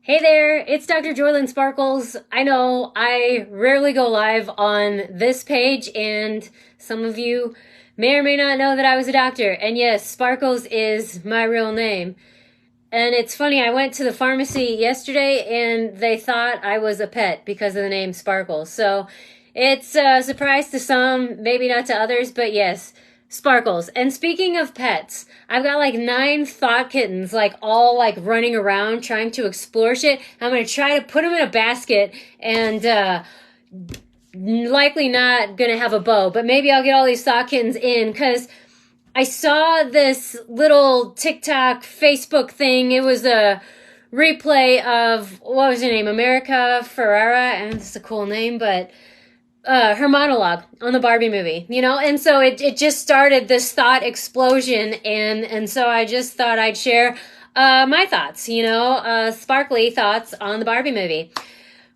Hey there, it's Dr. JOYLYN Sparkles. I know I rarely go live on this page, and some of you may or may not know that I was a doctor. And yes, Sparkles is my real name. And it's funny, I went to the pharmacy yesterday and they thought I was a pet because of the name Sparkles. So it's a surprise to some, maybe not to others, but yes, Sparkles. And speaking of pets, I've got like 9 thought kittens, like all like running around trying to explore shit. I'm gonna try to put them in a basket and likely not gonna have a bow, but maybe I'll get all these thought kittens in because I saw this little TikTok, Facebook thing. It was a replay of, what was her name? America Ferrera, and it's a cool name, but her monologue on the Barbie movie, you know? And so it just started this thought explosion, and so I just thought I'd share my thoughts, sparkly thoughts on the Barbie movie.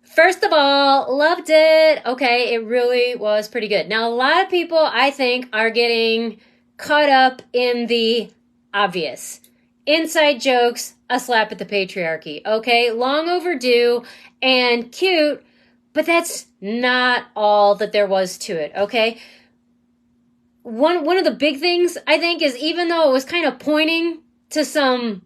First of all, loved it. Okay, it really was pretty good. Now, a lot of people, I think, are getting caught up in the obvious. Inside jokes, a slap at the patriarchy, okay? Long overdue and cute, but that's not all that there was to it, okay? One of the big things, I think, is even though it was kind of pointing to some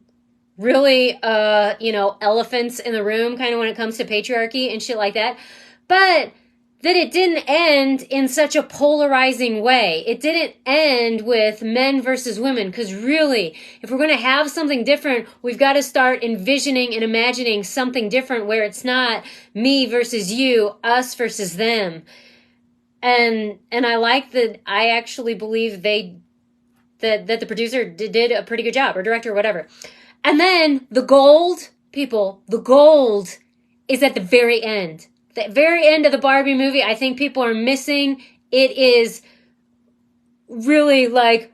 really, elephants in the room, kind of when it comes to patriarchy and shit like that, but that it didn't end in such a polarizing way. It didn't end with men versus women, because really, if we're going to have something different, we've got to start envisioning and imagining something different where it's not me versus you, us versus them. And I like that. I actually believe that the producer did a pretty good job, or director, or whatever. And then the gold is at the very end. The very end of the Barbie movie, I think people are missing. It is really like,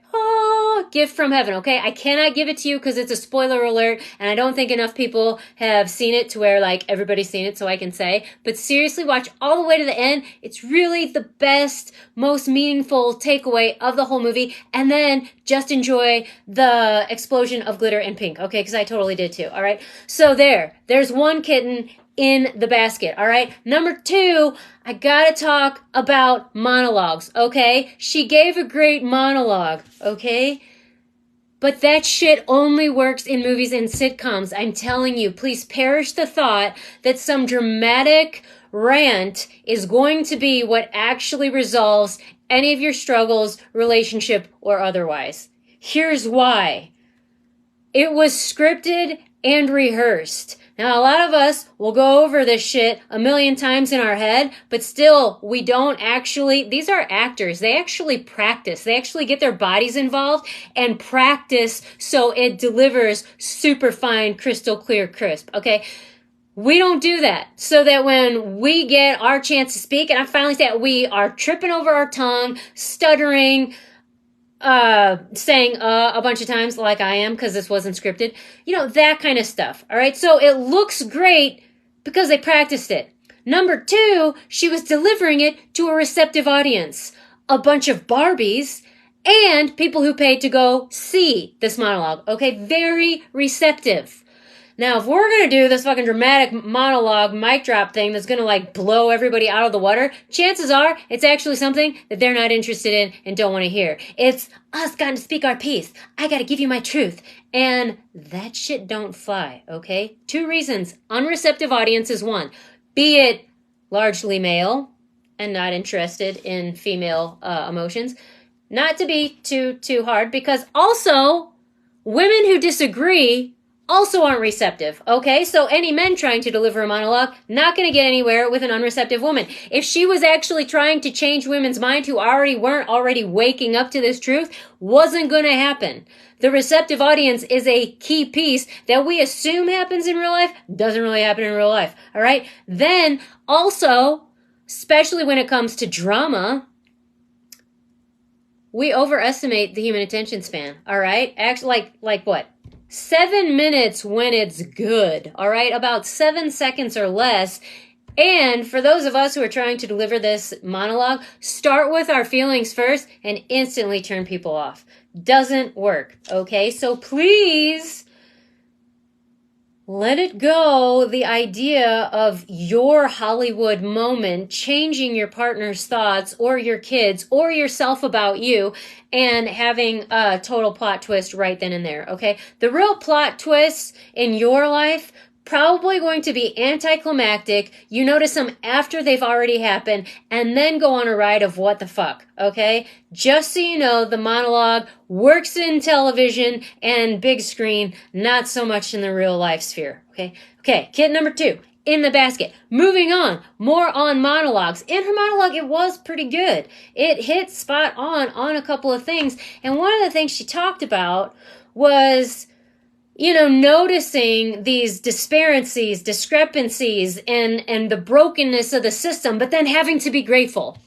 gift from heaven, okay? I cannot give it to you because it's a spoiler alert, and I don't think enough people have seen it to where, like, everybody's seen it so I can say. But seriously, watch all the way to the end. It's really the best, most meaningful takeaway of the whole movie. And then just enjoy the explosion of glitter and pink, okay? Because I totally did too, all right? So there's one kitten in the basket, all right? Number 2, I gotta talk about monologues, okay? She gave a great monologue, okay? But that shit only works in movies and sitcoms. I'm telling you, please perish the thought that some dramatic rant is going to be what actually resolves any of your struggles, relationship or otherwise. Here's why. It was scripted and rehearsed. Now, a lot of us will go over this shit a million times in our head, but still, we don't actually, these are actors. They actually practice. They actually get their bodies involved and practice so it delivers super fine, crystal clear, crisp, okay? We don't do that, so that when we get our chance to speak, and I finally say it, we are tripping over our tongue, stuttering, saying a bunch of times like I am because this wasn't scripted, that kind of stuff. All right, so it looks great because they practiced it. Number 2, she was delivering it to a receptive audience, a bunch of Barbies and people who paid to go see this monologue. Okay, very receptive. Now, if we're going to do this fucking dramatic monologue mic drop thing that's going to like blow everybody out of the water, chances are it's actually something that they're not interested in and don't want to hear. It's us gotta speak our piece. I got to give you my truth. And that shit don't fly, okay? 2 reasons. Unreceptive audience is one. Be it largely male and not interested in female emotions. Not to be too hard, because also women who disagree also aren't receptive, okay? So any men trying to deliver a monologue, not going to get anywhere with an unreceptive woman. If she was actually trying to change women's mind who weren't already waking up to this truth, wasn't going to happen. The receptive audience is a key piece that we assume happens in real life, doesn't really happen in real life, all right? Then also, especially when it comes to drama, we overestimate the human attention span, all right? Actually, like what? 7 minutes when it's good, all right? About 7 seconds or less. And for those of us who are trying to deliver this monologue, start with our feelings first and instantly turn people off. Doesn't work, okay? So please Let it go, the idea of your Hollywood moment changing your partner's thoughts or your kids or yourself about you and having a total plot twist right then and there, okay? The real plot twists in your life probably going to be anticlimactic. You notice them after they've already happened and then go on a ride of what the fuck, okay? Just so you know, the monologue works in television and big screen, not so much in the real life sphere, okay? Okay, kid number 2, in the basket. Moving on, more on monologues. In her monologue, it was pretty good. It hit spot on a couple of things. And one of the things she talked about was, you know, noticing these discrepancies, and the brokenness of the system, but then having to be grateful.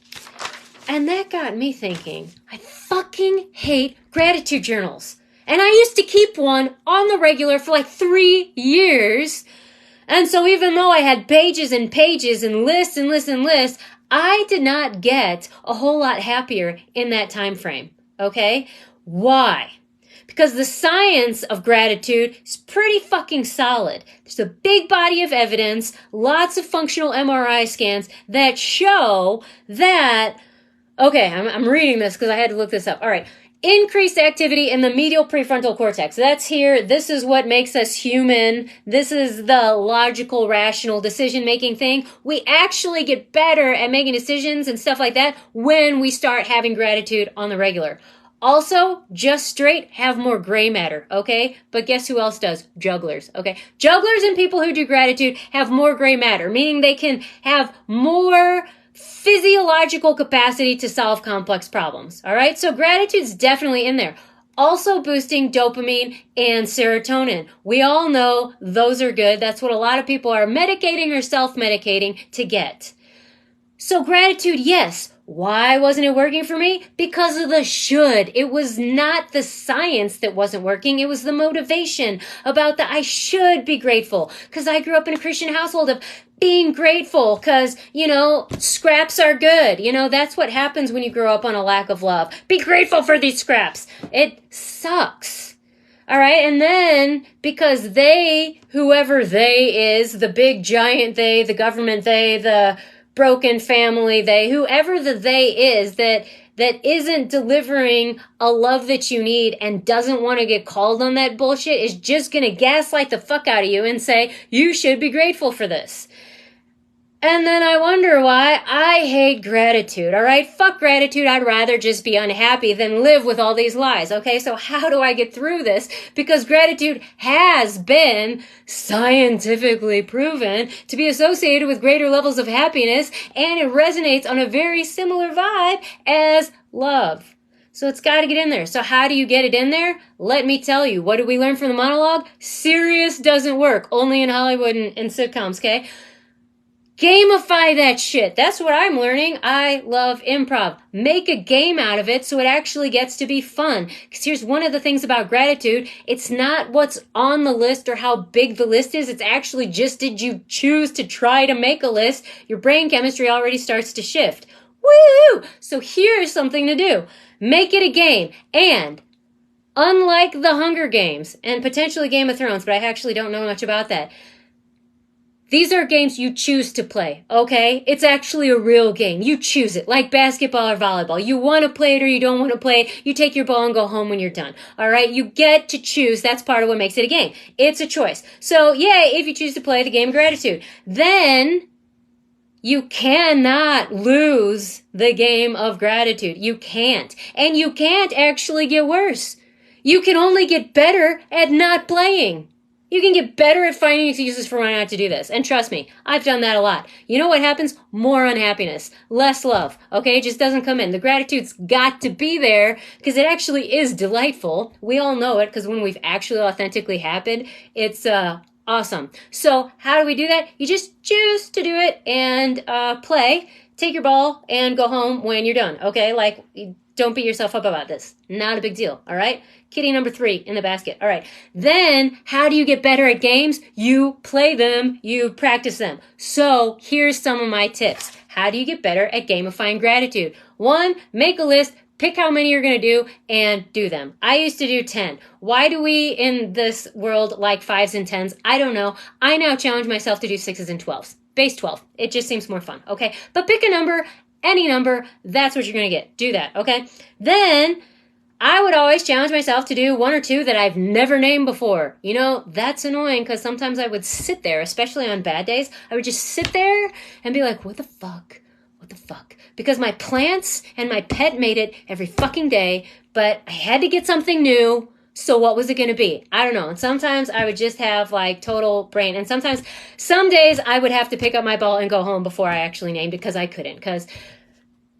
And that got me thinking, I fucking hate gratitude journals. And I used to keep one on the regular for like 3 years. And so even though I had pages and pages and lists and lists and lists, I did not get a whole lot happier in that time frame. Okay? Why? Because the science of gratitude is pretty fucking solid. There's a big body of evidence, lots of functional MRI scans that show that, okay, I'm reading this because I had to look this up. All right. Increased activity in the medial prefrontal cortex. That's here. This is what makes us human. This is the logical, rational decision-making thing. We actually get better at making decisions and stuff like that when we start having gratitude on the regular. Also, just straight have more gray matter, okay? But guess who else does? Jugglers, okay? Jugglers and people who do gratitude have more gray matter, meaning they can have more physiological capacity to solve complex problems, all right? So gratitude's definitely in there. Also boosting dopamine and serotonin. We all know those are good. That's what a lot of people are medicating or self-medicating to get. So gratitude, yes. Why wasn't it working for me? Because of the should. It was not the science that wasn't working. It was the motivation about the I should be grateful. Because I grew up in a Christian household of being grateful because, you know, scraps are good. You know, that's what happens when you grow up on a lack of love. Be grateful for these scraps. It sucks. All right. And then because they, whoever they is, the big giant they, the government they, the broken family they, whoever the they is that isn't delivering a love that you need and doesn't want to get called on that bullshit, is just going to gaslight the fuck out of you and say, you should be grateful for this. And then I wonder why I hate gratitude, all right? Fuck gratitude. I'd rather just be unhappy than live with all these lies, okay? So how do I get through this? Because gratitude has been scientifically proven to be associated with greater levels of happiness, and it resonates on a very similar vibe as love. So it's got to get in there. So how do you get it in there? Let me tell you. What did we learn from the monologue? Serious doesn't work. Only in Hollywood and sitcoms, okay? Gamify that shit. That's what I'm learning. I love improv. Make a game out of it so it actually gets to be fun. Because here's one of the things about gratitude. It's not what's on the list or how big the list is. It's actually just, did you choose to try to make a list? Your brain chemistry already starts to shift. Woo! So here's something to do. Make it a game. And unlike the Hunger Games and potentially Game of Thrones, but I actually don't know much about that, these are games you choose to play, okay? It's actually a real game. You choose it, like basketball or volleyball. You want to play it or you don't want to play it. You take your ball and go home when you're done, all right? You get to choose. That's part of what makes it a game. It's a choice. So, yeah, if you choose to play the game of gratitude, then you cannot lose the game of gratitude. You can't. And you can't actually get worse. You can only get better at not playing. You can get better at finding excuses for why not to do this. And trust me, I've done that a lot. You know what happens? More unhappiness, less love, okay? It just doesn't come in. The gratitude's got to be there because it actually is delightful. We all know it because when we've actually authentically happened, it's awesome. So how do we do that? You just choose to do it and play. Take your ball and go home when you're done, okay? Like, don't beat yourself up about this. Not a big deal, all right? Kitty number 3 in the basket. All right. Then, how do you get better at games? You play them. You practice them. So, here's some of my tips. How do you get better at gamifying gratitude? 1, make a list. Pick how many you're going to do and do them. I used to do 10. Why do we in this world like 5s and 10s? I don't know. I now challenge myself to do 6s and 12s. Base 12. It just seems more fun, okay? But pick a number, any number, that's what you're going to get. Do that, okay? Then I would always challenge myself to do 1 or 2 that I've never named before. You know, that's annoying because sometimes I would sit there, especially on bad days. I would just sit there and be like, what the fuck? What the fuck? Because my plants and my pet made it every fucking day, but I had to get something new. So what was it going to be? I don't know. And sometimes I would just have like total brain. And sometimes, some days I would have to pick up my ball and go home before I actually named it because I couldn't. Because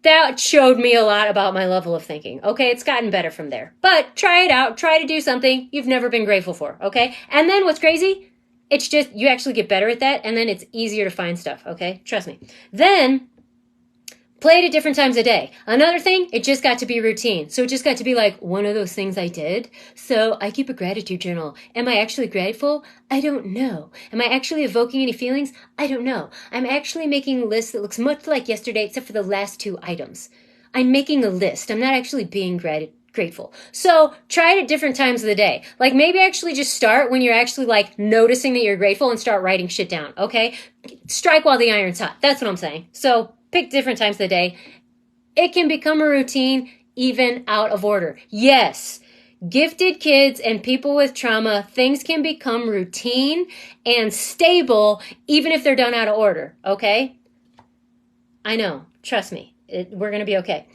that showed me a lot about my level of thinking. Okay, it's gotten better from there. But try it out. Try to do something you've never been grateful for. Okay? And then what's crazy? It's just you actually get better at that. And then it's easier to find stuff. Okay? Trust me. Then play it at different times of day. Another thing, it just got to be routine. So it just got to be like one of those things I did. So I keep a gratitude journal. Am I actually grateful? I don't know. Am I actually evoking any feelings? I don't know. I'm actually making a list that looks much like yesterday except for the last 2 items. I'm making a list. I'm not actually being grateful. So try it at different times of the day. Like maybe actually just start when you're actually like noticing that you're grateful and start writing shit down. Okay? Strike while the iron's hot. That's what I'm saying. So pick different times of the day. It can become a routine even out of order. Yes, gifted kids and people with trauma, things can become routine and stable even if they're done out of order, okay? I know. Trust me. We're going to be okay.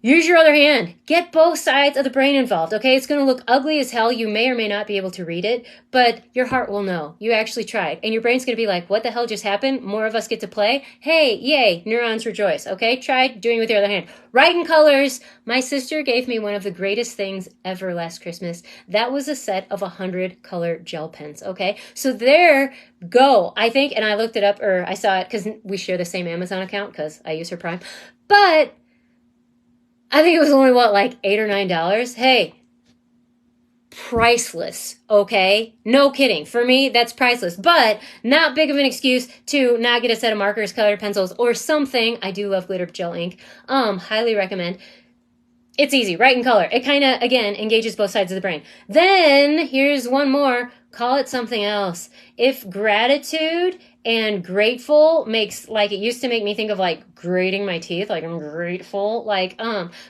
Use your other hand. Get both sides of the brain involved, okay? It's going to look ugly as hell. You may or may not be able to read it, but your heart will know. You actually tried. And your brain's going to be like, what the hell just happened? More of us get to play? Hey, yay, neurons rejoice, okay? Try doing it with your other hand. Write in colors. My sister gave me one of the greatest things ever last Christmas. That was a set of 100 color gel pens, okay? So there go. I think, and I looked it up, or I saw it because we share the same Amazon account because I use her Prime. But I think it was only, like $8 or $9? Hey, priceless, okay? No kidding. For me, that's priceless. But not big of an excuse to not get a set of markers, colored pencils, or something. I do love glitter gel ink. Highly recommend. It's easy. Write in color. It kind of, again, engages both sides of the brain. Then, here's one more. Call it something else. If gratitude and grateful makes, like, it used to make me think of, like, grating my teeth, like, I'm grateful, like,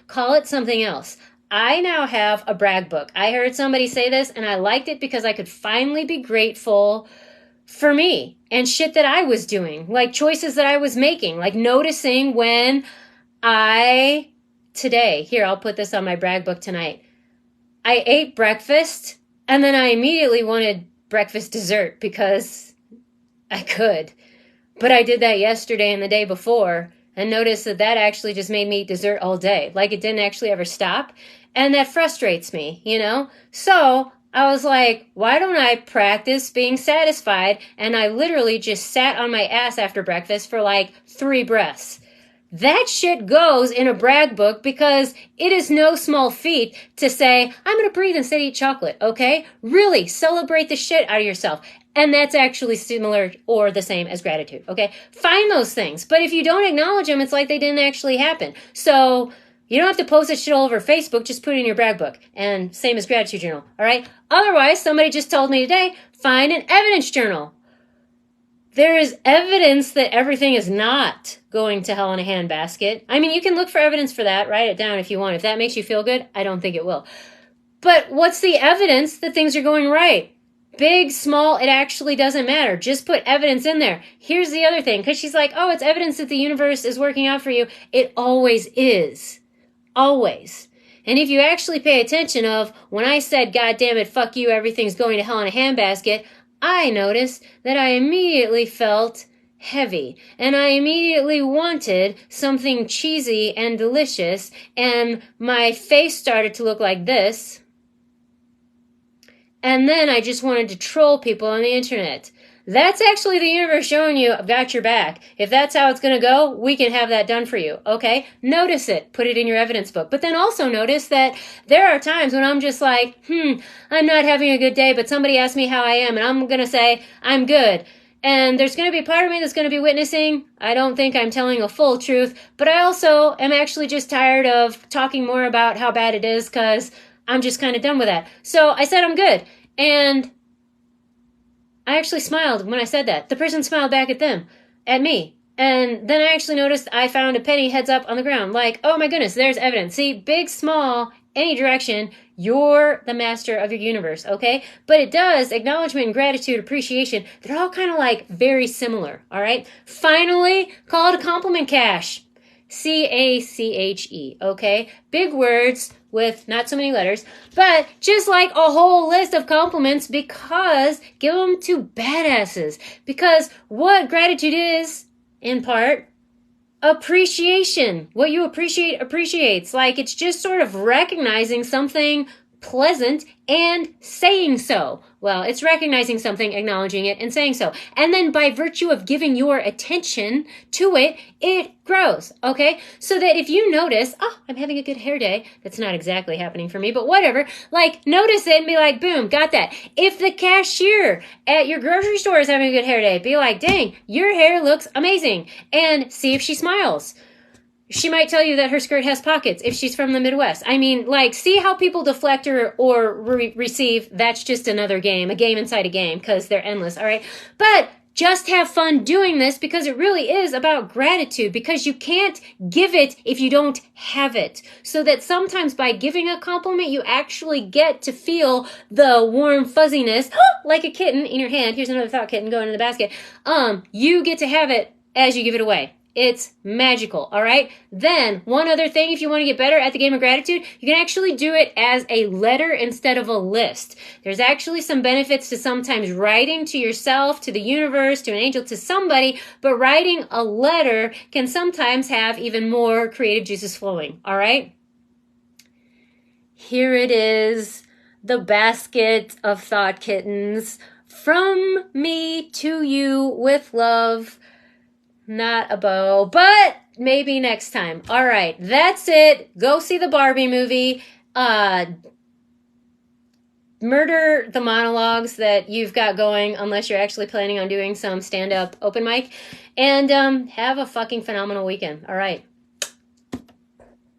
call it something else. I now have a brag book. I heard somebody say this, and I liked it because I could finally be grateful for me and shit that I was doing, like, choices that I was making, like, noticing when today, here, I'll put this on my brag book tonight. I ate breakfast, and then I immediately wanted breakfast dessert because I could. But I did that yesterday and the day before and noticed that actually just made me eat dessert all day. Like it didn't actually ever stop. And that frustrates me, you know? So I was like, why don't I practice being satisfied? And I literally just sat on my ass after breakfast for like 3 breaths. That shit goes in a brag book because it is no small feat to say, I'm going to breathe instead of eat chocolate, okay? Really, celebrate the shit out of yourself. And that's actually similar or the same as gratitude, okay? Find those things. But if you don't acknowledge them, it's like they didn't actually happen. So you don't have to post that shit all over Facebook. Just put it in your brag book. And same as gratitude journal, all right? Otherwise, somebody just told me today, find an evidence journal. There is evidence that everything is not going to hell in a handbasket. I mean, you can look for evidence for that. Write it down if you want. If that makes you feel good, I don't think it will. But what's the evidence that things are going right? Big, small, it actually doesn't matter. Just put evidence in there. Here's the other thing, because she's like, oh, it's evidence that the universe is working out for you. It always is. Always. And if you actually pay attention of when I said, God damn it, fuck you, everything's going to hell in a handbasket, I noticed that I immediately felt heavy, and I immediately wanted something cheesy and delicious, and my face started to look like this, and then I just wanted to troll people on the internet. That's actually the universe showing you, I've got your back. If that's how it's going to go, we can have that done for you, okay? Notice it. Put it in your evidence book. But then also notice that there are times when I'm just like, I'm not having a good day, but somebody asked me how I am, and I'm going to say, I'm good. And there's going to be a part of me that's going to be witnessing. I don't think I'm telling a full truth, but I also am actually just tired of talking more about how bad it is because I'm just kind of done with that. So I said I'm good. And I actually smiled when I said that. The person smiled back at me. And then I actually noticed I found a penny heads up on the ground. Like, oh my goodness, there's evidence. See, big, small, any direction, you're the master of your universe, okay? But it does, acknowledgement and gratitude, appreciation, they're all kind of like very similar, all right? Finally, call it a compliment cache. C-A-C-H-E, okay? Big words with not so many letters, but just like a whole list of compliments because give them to badasses. Because what gratitude is, in part, appreciation. What you appreciate appreciates. Like it's just sort of recognizing something pleasant and saying so. Well, it's recognizing something, acknowledging it, and saying so. And then by virtue of giving your attention to it, it grows, okay? So that if you notice, oh, I'm having a good hair day, that's not exactly happening for me, but whatever, like notice it and be like, boom, got that. If the cashier at your grocery store is having a good hair day, be like, dang, your hair looks amazing. And see if she smiles. She might tell you that her skirt has pockets if she's from the Midwest. I mean, like, see how people deflect or receive. That's just another game, a game inside a game, because they're endless, all right? But just have fun doing this because it really is about gratitude because you can't give it if you don't have it. So that sometimes by giving a compliment, you actually get to feel the warm fuzziness, like a kitten in your hand. Here's another thought kitten going in the basket. You get to have it as you give it away. It's magical, all right? Then, one other thing, if you want to get better at the game of gratitude, you can actually do it as a letter instead of a list. There's actually some benefits to sometimes writing to yourself, to the universe, to an angel, to somebody, but writing a letter can sometimes have even more creative juices flowing, all right? Here it is, the basket of thought kittens. From me to you with love. Not a bow, but maybe next time. All right, that's it. Go see the Barbie movie. Murder the monologues that you've got going, unless you're actually planning on doing some stand-up open mic. And have a fucking phenomenal weekend. All right.